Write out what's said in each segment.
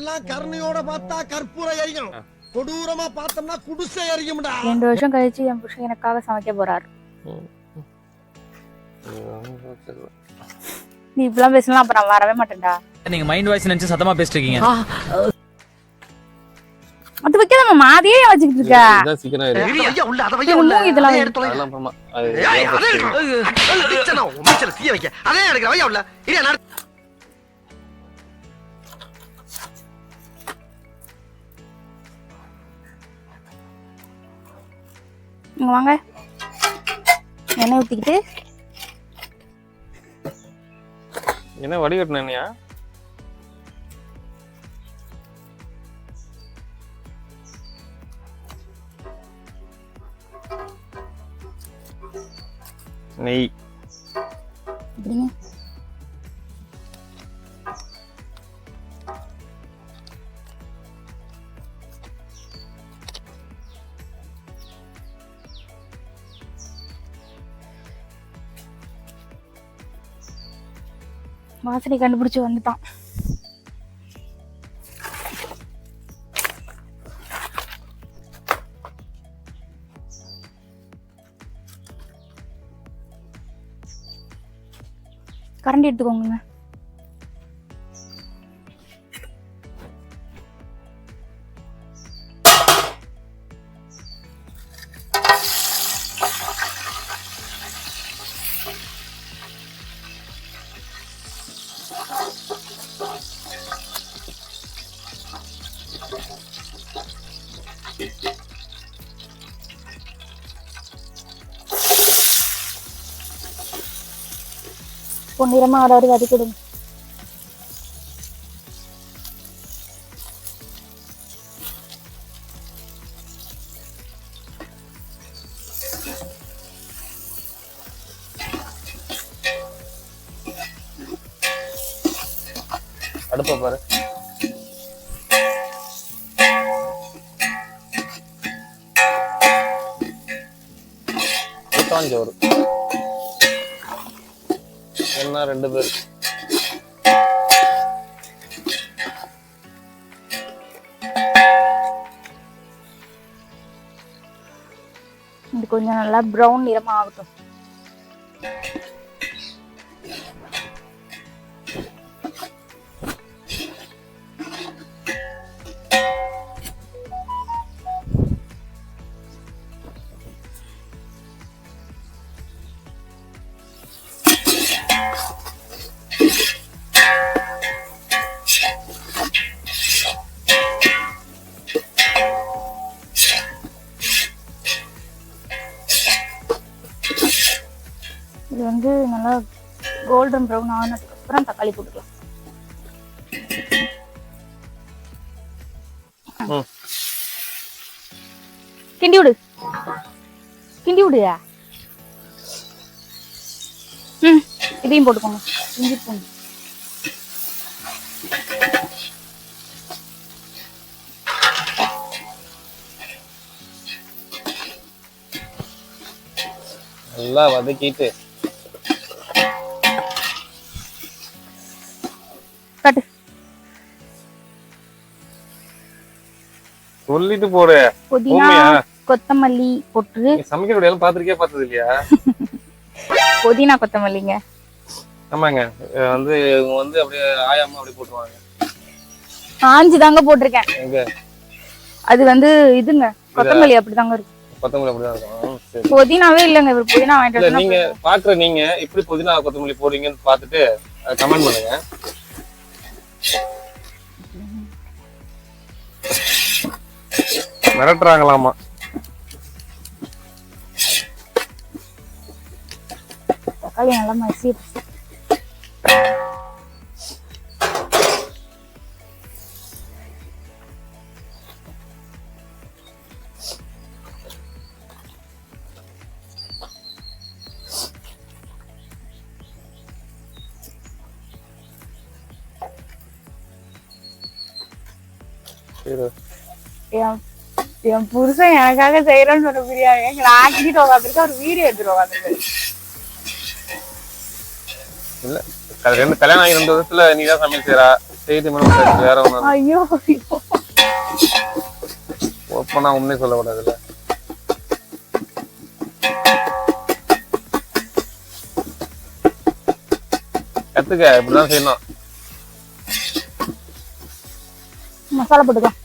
எல்லாம் கருணையோட பார்த்தா கற்பூர எரியும், கொடூரமா பார்த்தோம்னா குடிசை எரியும்டா. 2 வருஷம் கழிச்சு என் புருஷன் எனக்காக சமைக்க போறாரு. நீ இப்பெல்லாம் பேசலாம், அப்ப நான் வரவே மாட்டேன்டா. நீங்க மைண்ட் வாய்ஸ் நினைச்சு சத்தமா பேசிட்டு இருக்கீங்க. அது வைக்காத மாமா, அதையே வச்சுக்கிட்டு இருக்க. இதான் சீக்கிரம் இரு. ஐயா உள்ள அத வைக்க இது உள்ள இதெல்லாம் அதெல்லாம் அப்புறமா. அது ஏய் அதே கிச்சனா உமிச்சல தீய வைக்க அதே எடுக்கற ஐயா உள்ள இடியா நான் இங்க வாங்க. எண்ணெய் ஊத்திக்கிட்டு என்ன வடிகட்டணையா? நெய் இப்படிங்க. வாசனை கண்டுபிடிச்சு வந்துட்டான். கரண்டி எடுத்துக்கோங்க. பொன்னிறமா ஆடாரு வதக்கிடுங்க. அடுப்ப பாரு. சோறு என்ன 2 பேர். இது கொஞ்சம் நல்லா ப்ரௌன் நிறமா ஆகட்டும். இது வந்து நல்லா கோல்டன் ப்ரௌன் ஆனதுக்கு அப்புறம் தக்காளி போட்டுக்கலாம். கிண்டி விடு, கிண்டி விடுயா. இதையும் போட்டுக்கோங்க. இஞ்சி பூண்டு நல்லா வதக்கிட்டு கட்டு. சொல்லிட்டு போற. புதினா கொத்தமல்லி போட்டு சமைக்கிற எல்லாம் பாத்திருக்கே பார்த்தது இல்லையா? புதினா கொத்தமல்லிங்க. ஆமாங்க, வந்து இவங்க வந்து அப்படியே ஆயாம அப்படியே போட்டுருவாங்க. ஆஞ்சி தாங்க போட்டிருக்கேன். எங்க அது வந்து இதுங்க கொத்தமல்லி அப்படிதாங்க இருக்கு. கொத்தமல்லி அப்படிதான் இருக்கும். சரி. புதினாவே இல்லங்க, இவர் புதினா வாங்கிட்டு இல்ல வந்து நீங்க பாக்குற, நீங்க இப்படி புதினா கொத்தமல்லி போடுறீங்கன்னு பார்த்துட்டு கமெண்ட் பண்ணுங்க. மிரட்டுறாங்களாமா. தக்காளி நல்லா மசி. என் புருஷன் எனக்காக செய்யறேன்னு சொன்ன பிரியாணி எங்களை ஆக்கிட்டு உட்காந்துருக்கு, ஒரு வீடியோ எடுத்துட்டு உட்காந்துருக்கு. இல்ல கல்யாணம் ஆகி 2 வருஷத்துல நீதான் சமையல் செய்யறா. செய்தி மனம் வேற ஒண்ணு ஐயோ ஐயோ. ஓப்பனா உண்மையை சொல்லக்கூடாதுல்ல. கத்துக்க, இப்படிதான் செய்யணும். மசாலா போட்டுக்கலாம்.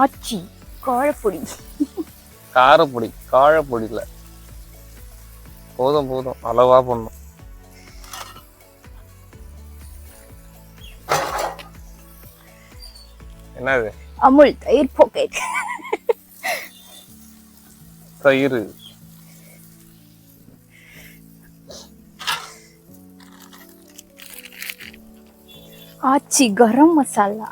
ஆச்சி காரப்பொடி. காரப்பொடி, காழப்பொடி இல்ல. போதும் போதும், அளவா போடணும். என்னது? அமுல் தயிர் பாக்கெட். தயிர். ஆச்சி கரம் மசாலா.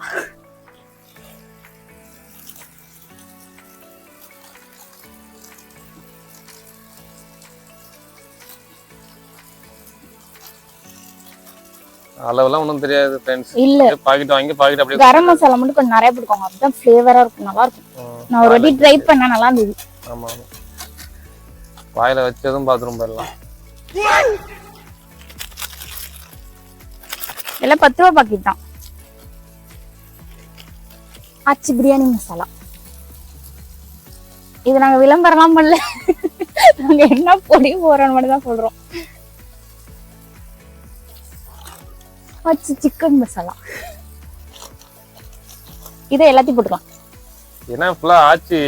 அளவெல்லாம் ஒண்ணும் தெரியாது ஃப்ரெண்ட்ஸ். இல்ல பாக்கெட் வாங்கி பாக்கெட் அப்படியே கரம் மசாலா மட்டும் கொஞ்சம் நிறைய போட்டுக்கோங்க, அப்பதான் ஃபிளேவரா இருக்கும், நல்லா இருக்கும். நான் ஒரு வாட்டி ட்ரை பண்ண நல்லா இருந்தது. ஆமா ஆமா, வாயில வச்சதும் பாத்ரூம் போயிடலாம். எல்லாம் 10 ரூபா பாக்கெட் தான். ஆச்சி பிரியாணி மசாலா. இது நாங்க விளம்பரம்லாம் பண்ணல, நாங்க என்ன பொடி போறோம்னு மட்டும் தான் சொல்றோம். ஆச்சி சிக்கன் மசாலா. இதை எல்லாத்தையும் போட்டுக்கலாம். ஏன்னா ஃபுல்லா ஆச்சி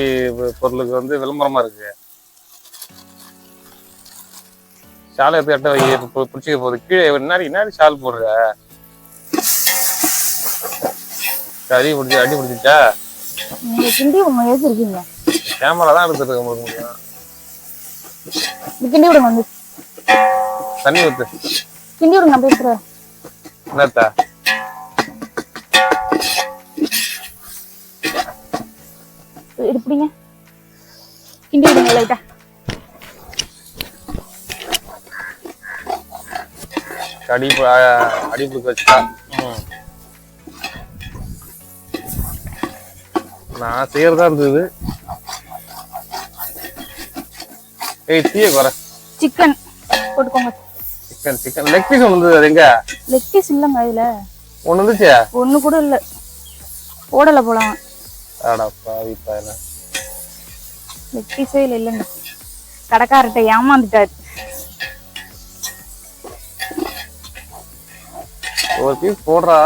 பொருளுக்கு வந்து விளம்பரமா இருக்கு. ஷாலை எடுத்து எட்ட வை, பிடிச்சிக்க போகுது. கீழே என்ன ஷால் போடுற? அடி பிடிச்சிச்சா? நீங்க கிண்டி உங்க இருக்கீங்க, கேமரா தான் எடுத்துட்டு இருக்க முடியும். கிண்டி விடுங்க, வந்து தண்ணி ஊத்து. கிண்டி விடுங்க, நான் பேசுறேன். என்னத்தா? இது பிடிங்க, கிண்டி விடுங்க லைட்டா. அடிப்புக்கு வச்சுட்டா. நான் செய்யறதா இருந்தது. ஏய் தீய குறை. சிக்கன் போட்டுக்கோங்க. சிக்கன் லெக் பீஸ் ஒன்று இருந்தது. அது எங்க? லெக் பீஸ் இல்லங்க இதுல. ஒண்ணு இருந்துச்சு, ஒண்ணு கூட இல்ல. போடல போலாம். ஆடா பாவி பாயல. லெக் பீஸே இல்லங்க. கடைக்காரர்கிட்ட ஏமாந்துட்டாரு. ஒரு பீஸ் போடுறா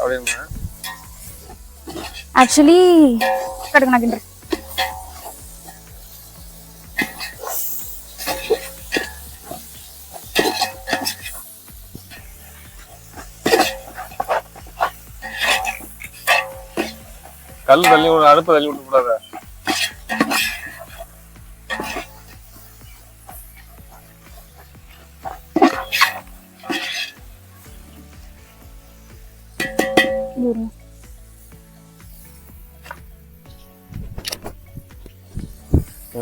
அப்படின்னு. ஆக்சுவலி கடுங்க, நான் கிண்டுறேன். கல் தள்ளி விட, அடுப்பு தள்ளி விட்டு கூடாது.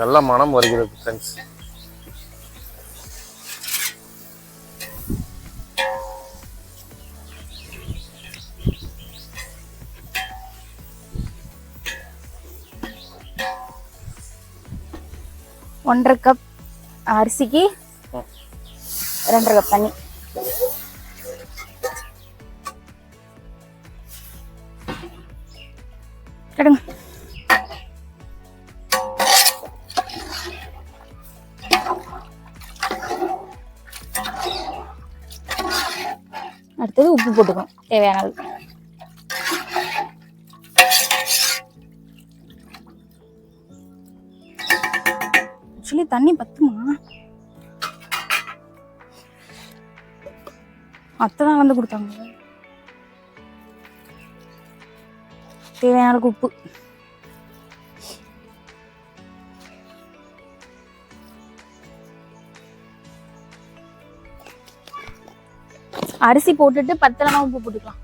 நல்ல மனம் வருகிறது ஃப்ரெண்ட்ஸ். ஒன்றரை கப் அரிசிக்கு 2.5 கப் தண்ணி. கடுங்க. அடுத்தது உப்பு போட்டுக்கணும் தேவையான அளவு. ஆக்சுவலி தண்ணி பத்துமா? அத்தைதான் வந்து கொடுத்தாங்க. தேவையான அளவுக்கு உப்பு. அரிசி போட்டுட்டு பத்தலமா உப்பு போட்டுக்கலாம்.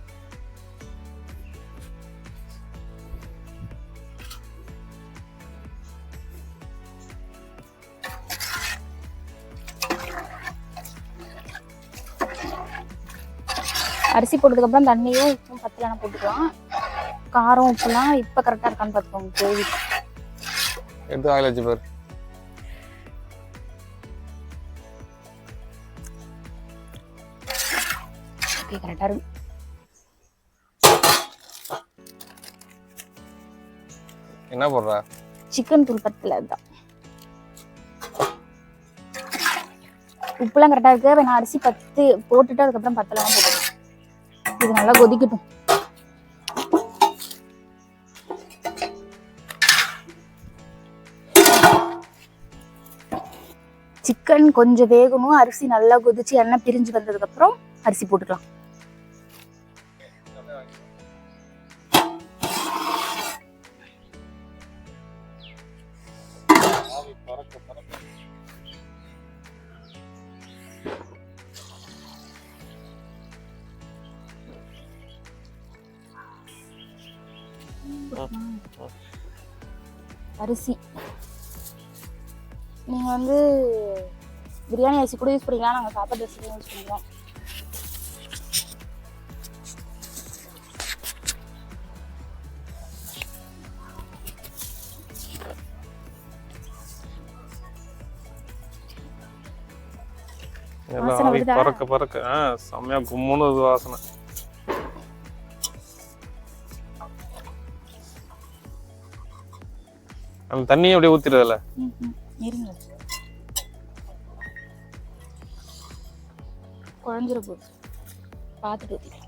அரிசி போட்டதுக்கு அப்புறம் தண்ணியும் உப்பும் பத்தலனா போட்டுக்கலாம். காரம் உப்புலாம் இப்ப கரெக்டா இருக்கான்னு பாத்துக்கோங்க. தேவி எடுத்து ஆயில் வச்சு பாரு. ஓகே கரெக்டா இருக்கு. என்ன போடுற? சிக்கன் தூள் பத்தல அதுதான். உப்புலாம் கரெக்டா இருக்கு. வேணா அரிசி போட்டுட்டு அதுக்கப்புறம் பத்தலாம் போட்டுக்கலாம். இது நல்லா கொதிக்கட்டும். சிக்கன் கொஞ்சம் வேகணும். அரிசி நல்லா கொதிச்சு எண்ணெய் பிரிஞ்சு வந்ததுக்கு அப்புறம் அரிசி போட்டுக்கலாம். அரிசி நீங்க வந்து பிரியாணி அரிசி கூட யூஸ் பண்ணிக்கலாம். நாங்கள் சாப்பாடு அரிசி யூஸ் பண்ணிக்கலாம். பறக்க செம்மையா கும்முன்னு வாசனை. அந்த தண்ணியை அப்படியே ஊத்திடுறதுல இருங்க குழஞ்சிட போகுது பார்த்துட்டு ஊற்றிக்கலாம்.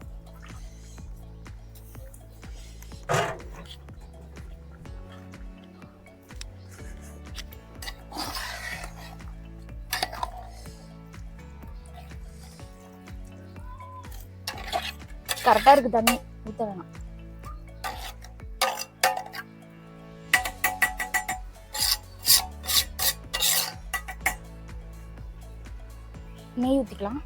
கரெக்டா இருக்கு தண்ணி ஊற்ற வேணாம். நெய் ஊற்றிக்கலாம்.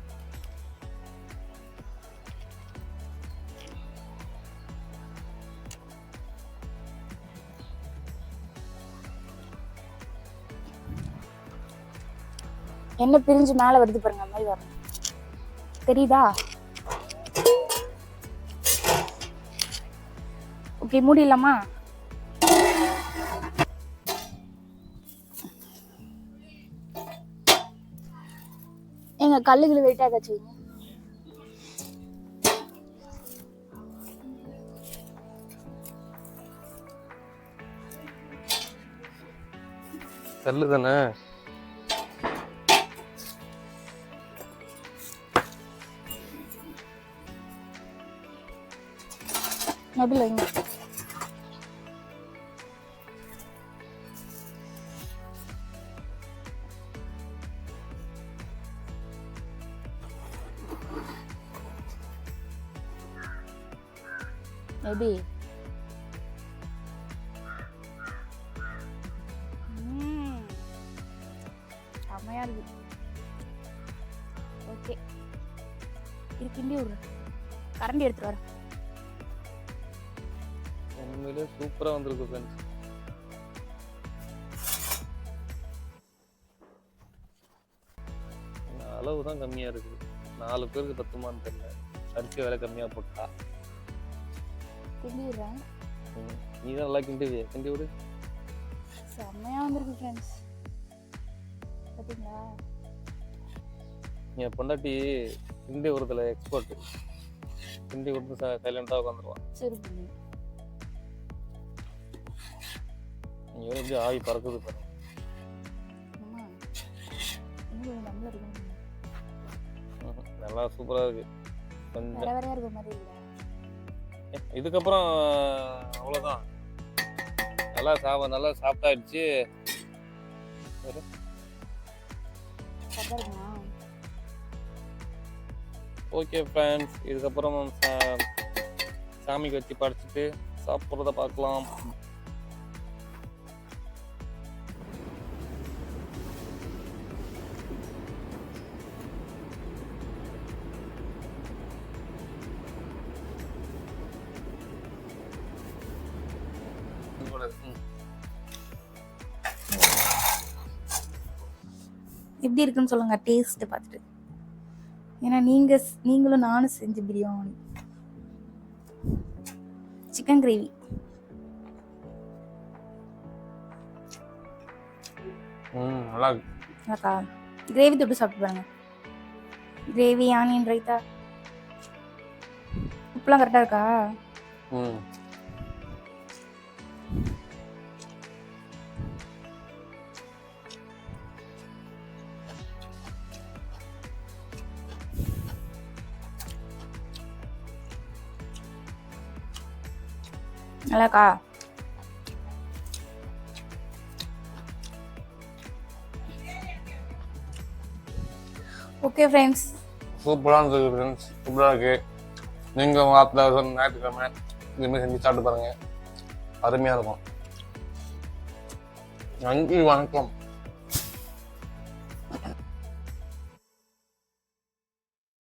எண்ணெய் பிரிஞ்சு மேலே வருது பாருங்க, அந்த மாதிரி வரணும். தெரியுதா? ஓகே மூடிடலாமா? எங்க கல்லுகளை வெயிட்டா ஏதாச்சும் வைங்க. கல்லு தானே. நடுவில் வைங்க. எப்படி செம்மையா இருக்கு. ஓகே இது கிண்டி விடுறேன். கரண்டி எடுத்துட்டு வரேன். உண்மையிலே சூப்பரா வந்திருக்கு ஃப்ரெண்ட்ஸ். அளவு தான் கம்மியா இருக்கு. 4 பேருக்கு பத்துமான்னு தெரியல. அரிசி வேலை கம்மியா போட்டா. கிண்டி விடுறேன். நீ தான் நல்லா கிண்டி விடு. செம்மையா வந்திருக்கு ஃப்ரெண்ட்ஸ். பாத்தீங்களா? என் பொண்டாட்டி கிண்டி விடுறதுல எக்ஸ்பர்ட். கிண்டி விடுறது சைலண்டா உட்காந்துருவான். சரி நீ எப்படி ஆவி பறக்குது பாரு. நல்லா சூப்பரா இருக்கு. கொஞ்சம் இதுக்கப்புறம் அவ்வளவுதான். நல்லா சாப்பிட்டாயிடுச்சு. ஓகே ஃப்ரெண்ட்ஸ், இதுக்கப்புறம் சாமிக்கு வச்சு படைச்சிட்டு சாப்பிட்றத பார்க்கலாம். எப்படி இருக்குன்னு சொல்லுங்க டேஸ்ட் பார்த்துட்டு. ஏன்னா நீங்களும் நானும் செஞ்ச பிரியாணி சிக்கன் கிரேவி. நல்லாக்கா கிரேவி தொட்டு சாப்பிட்டு பாருங்க. கிரேவி ஆனியன் ரைத்தா உப்புலாம் கரெக்டா இருக்கா? ம் நல்லா இருக்கா? ஓகே ஃப்ரெண்ட்ஸ், சூப்பராக இருந்தது ஃப்ரெண்ட்ஸ், சூப்பராக இருக்கு. நீங்கள் வாரத்தில் ஞாயிற்றுக்கிழமை இதுமாதிரி செஞ்சு சாப்பிட்டு பாருங்க, அருமையாக இருக்கும். நன்றி, வணக்கம்.